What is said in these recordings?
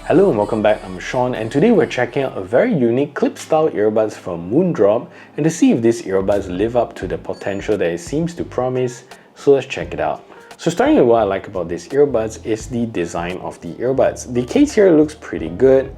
Hello and welcome back, I'm Sean, and today we're checking out a very unique clip-style earbuds from Moondrop and to see if these earbuds live up to the potential that it seems to promise, so let's check it out. So starting with what I like about these earbuds is the design of the earbuds. The case here looks pretty good,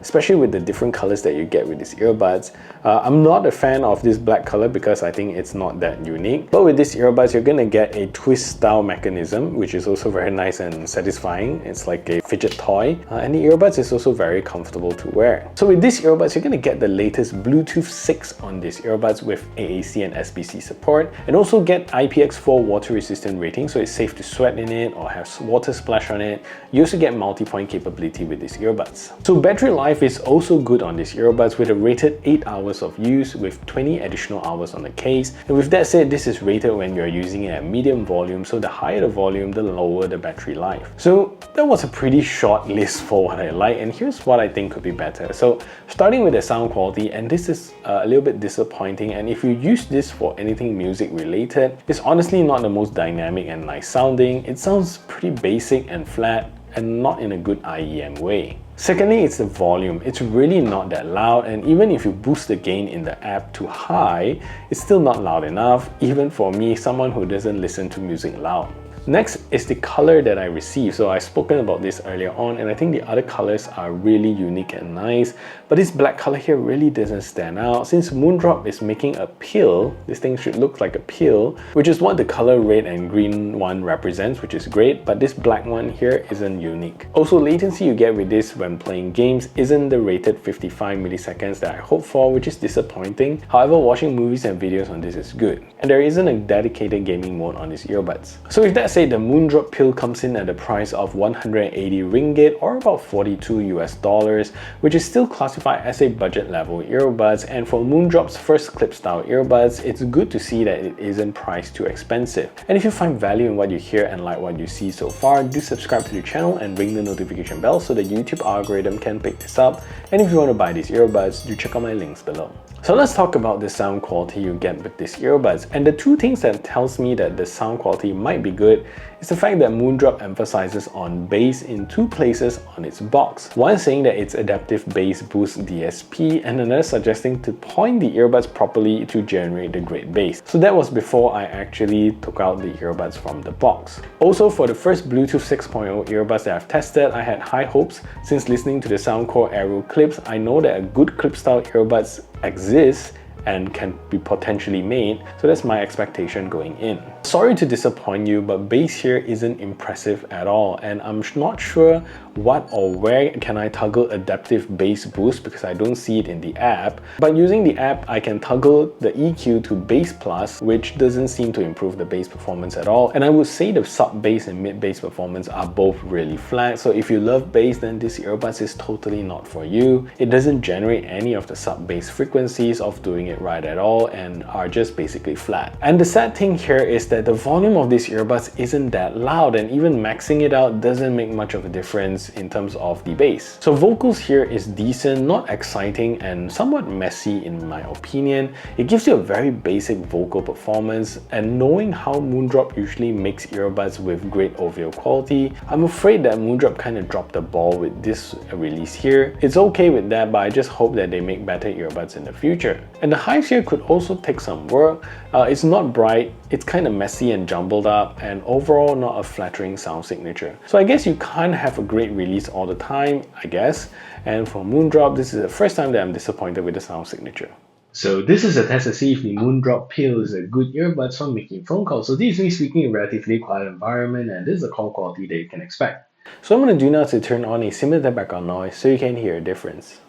especially with the different colors that you get with these earbuds. I'm not a fan of this black color because I think it's not that unique. But with these earbuds, you're gonna get a twist style mechanism, which is also very nice and satisfying. It's like a fidget toy. And the earbuds is also very comfortable to wear. So with these earbuds, you're gonna get the latest Bluetooth 6 on these earbuds with AAC and SBC support, and also get IPX4 water resistant rating, so it's safe to sweat in it or have water splash on it. You also get multi-point capability with these earbuds. So battery life is also good on these earbuds with a rated 8 hours of use with 20 additional hours on the case. And with that said, this is rated when you're using it at medium volume, so the higher the volume, the lower the battery life. So that was a pretty short list for what I like, and here's what I think could be better. So starting with the sound quality, and this is a little bit disappointing, and if you use this for anything music related, it's honestly not the most dynamic and nice sounding. It sounds pretty basic and flat and not in a good IEM way. Secondly, it's the volume. It's really not that loud, and even if you boost the gain in the app to high, it's still not loud enough, even for me, someone who doesn't listen to music loud. Next is the color that I received. So I've spoken about this earlier on, and I think the other colors are really unique and nice, but this black color here really doesn't stand out. Since Moondrop is making a pill, this thing should look like a pill, which is what the color red and green one represents, which is great, but this black one here isn't unique. Also, latency you get with this when playing games isn't the rated 55 milliseconds that I hoped for, which is disappointing. However, watching movies and videos on this is good. And there isn't a dedicated gaming mode on these earbuds. So with that said, the Moondrop pill comes in at the price of 180 ringgit or about 42 US dollars, which is still classified as a budget level earbuds, and for Moondrop's first clip style earbuds, it's good to see that it isn't priced too expensive. And if you find value in what you hear and like what you see so far, do subscribe to the channel and ring the notification bell so the YouTube algorithm can pick this up. And if you want to buy these earbuds, do check out my links below. So let's talk about the sound quality you get with these earbuds, and the two things that tells me that the sound quality might be good is the fact that Moondrop emphasizes on bass in two places on its box. One saying that it's Adaptive Bass Boost DSP, and another suggesting to point the earbuds properly to generate the great bass. So that was before I actually took out the earbuds from the box. Also, for the first Bluetooth 6.0 earbuds that I've tested, I had high hopes. Since listening to the Soundcore Aero clips, I know that a good clip style earbuds exists and can be potentially made, so that's my expectation going in. Sorry to disappoint you, but bass here isn't impressive at all, and I'm not sure what or where can I toggle Adaptive Bass Boost because I don't see it in the app. But using the app, I can toggle the EQ to Bass Plus, which doesn't seem to improve the bass performance at all. And I would say the sub-bass and mid-bass performance are both really flat, so if you love bass, then this earbuds is totally not for you. It doesn't generate any of the sub-bass frequencies of doing it right at all and are just basically flat. And the sad thing here is that the volume of these earbuds isn't that loud, and even maxing it out doesn't make much of a difference in terms of the bass. So vocals here is decent, not exciting, and somewhat messy in my opinion. It gives you a very basic vocal performance, and knowing how Moondrop usually makes earbuds with great audio quality, I'm afraid that Moondrop kind of dropped the ball with this release here. It's okay with that, but I just hope that they make better earbuds in the future. And the highs here could also take some work. It's not bright, it's kind of messy and jumbled up, and overall not a flattering sound signature. So I guess you can't have a great release all the time, I guess. And for Moondrop, this is the first time that I'm disappointed with the sound signature. So this is a test to see if the Moondrop pill is a good earbuds for making phone calls. So this is me speaking in a relatively quiet environment, and this is the call quality that you can expect. So what I'm going to do now is to turn on a simulated background noise so you can hear a difference.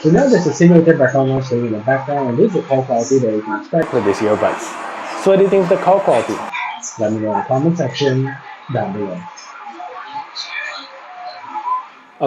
So now there's a simulated background noise showing in the background, and this is the call quality that you can expect with these earbuds. So what do you think of the call quality? Let me know in the comment section down below.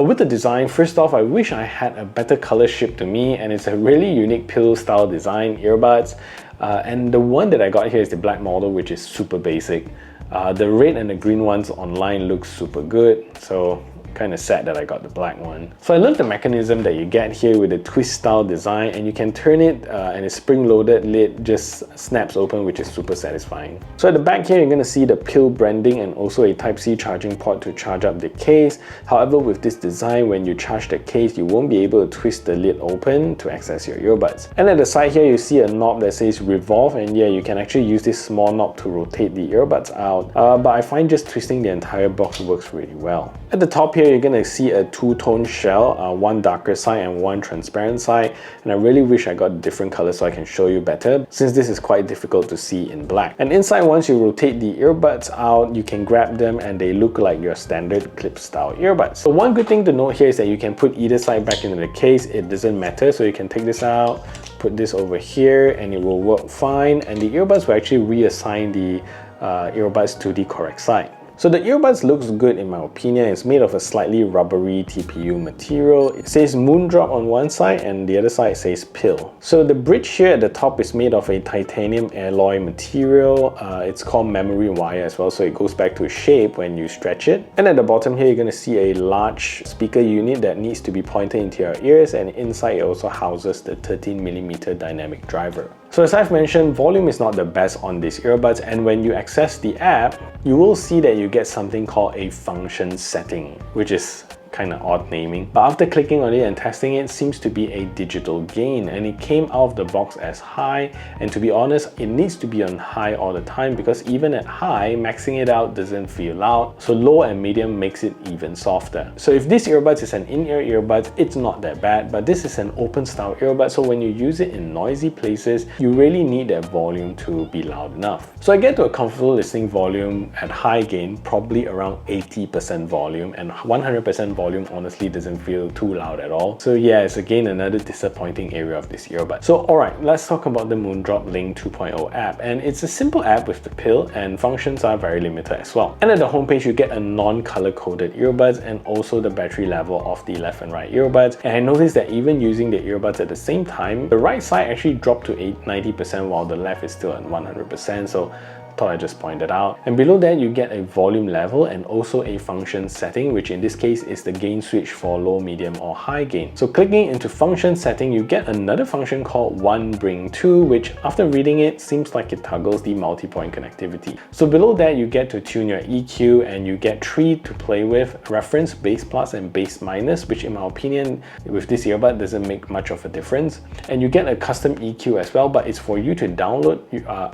With the design, first off, I wish I had a better color shipped to me, and it's a really unique pill style design earbuds. And the one that I got here is the black model, which is super basic. The red and the green ones online look super good, so kind of sad that I got the black one. So I love the mechanism that you get here with the twist style design, and you can turn it and a spring-loaded lid just snaps open, which is super satisfying. So at the back here, you're going to see the pill branding and also a Type-C charging port to charge up the case. However, with this design, when you charge the case, you won't be able to twist the lid open to access your earbuds. And at the side here, you see a knob that says revolve, and yeah, you can actually use this small knob to rotate the earbuds out, but I find just twisting the entire box works really well. At the top here, you're going to see a two-tone shell, one darker side and one transparent side, and I really wish I got a different color so I can show you better, since this is quite difficult to see in black. And inside, once you rotate the earbuds out, you can grab them and they look like your standard clip style earbuds. So one good thing to note here is that you can put either side back into the case, it doesn't matter. So you can take this out, put this over here, and it will work fine, and the earbuds will actually reassign the earbuds to the correct side. So the earbuds looks good in my opinion. It's made of a slightly rubbery TPU material. It says Moondrop on one side and the other side says pill. So the bridge here at the top is made of a titanium alloy material. It's called memory wire as well, so it goes back to its shape when you stretch it. And at the bottom here, you're going to see a large speaker unit that needs to be pointed into your ears, and inside it also houses the 13mm dynamic driver. So as I've mentioned, volume is not the best on these earbuds, and when you access the app, you will see that you get something called a function setting, which is kind of odd naming, but after clicking on it and testing it, seems to be a digital gain, and it came out of the box as high, and to be honest, it needs to be on high all the time, because even at high, maxing it out doesn't feel loud, so low and medium makes it even softer. So if this earbuds is an in-ear earbud, it's not that bad, but this is an open style earbud, so when you use it in noisy places, you really need that volume to be loud enough. So I get to a comfortable listening volume at high gain, probably around 80% volume, and 100% volume honestly doesn't feel too loud at all. So yeah, it's again another disappointing area of this earbud. So alright, let's talk about the Moondrop Link 2.0 app, and it's a simple app with the pill, and functions are very limited as well. And at the homepage, you get a non-color coded earbuds and also the battery level of the left and right earbuds. And I noticed that even using the earbuds at the same time, the right side actually dropped to 90% while the left is still at 100%. So thought I just pointed out. And below that, you get a volume level and also a function setting, which in this case is the gain switch for low, medium, or high gain. So clicking into function setting, you get another function called one bring to, which after reading it, seems like it toggles the multi-point connectivity. So below that, you get to tune your EQ, and you get 3 to play with: reference, bass plus, and bass minus, which in my opinion, with this earbud doesn't make much of a difference. And you get a custom EQ as well, but it's for you to download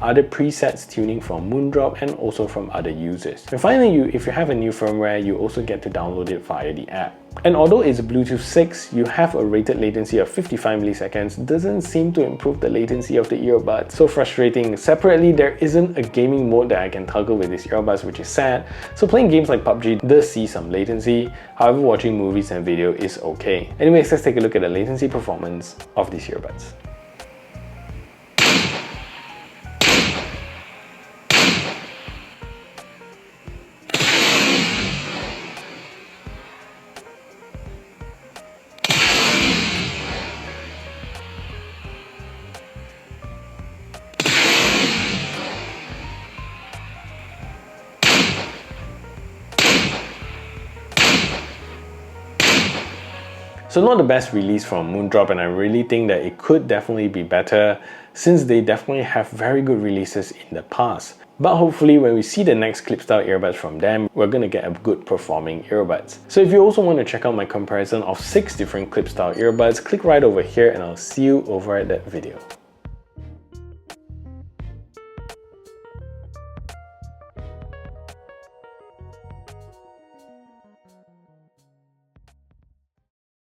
other presets tuning from Moondrop and also from other users. And finally, if you have a new firmware, you also get to download it via the app. And although it's Bluetooth 6, you have a rated latency of 55 milliseconds, doesn't seem to improve the latency of the earbud. So frustrating. Separately, there isn't a gaming mode that I can toggle with these earbuds, which is sad. So playing games like PUBG does see some latency, however watching movies and video is okay. Anyways, let's take a look at the latency performance of these earbuds. So not the best release from Moondrop, and I really think that it could definitely be better, since they definitely have very good releases in the past. But hopefully when we see the next clipstyle earbuds from them, we're gonna get a good performing earbuds. So if you also want to check out my comparison of 6 different clipstyle earbuds, click right over here and I'll see you over at that video.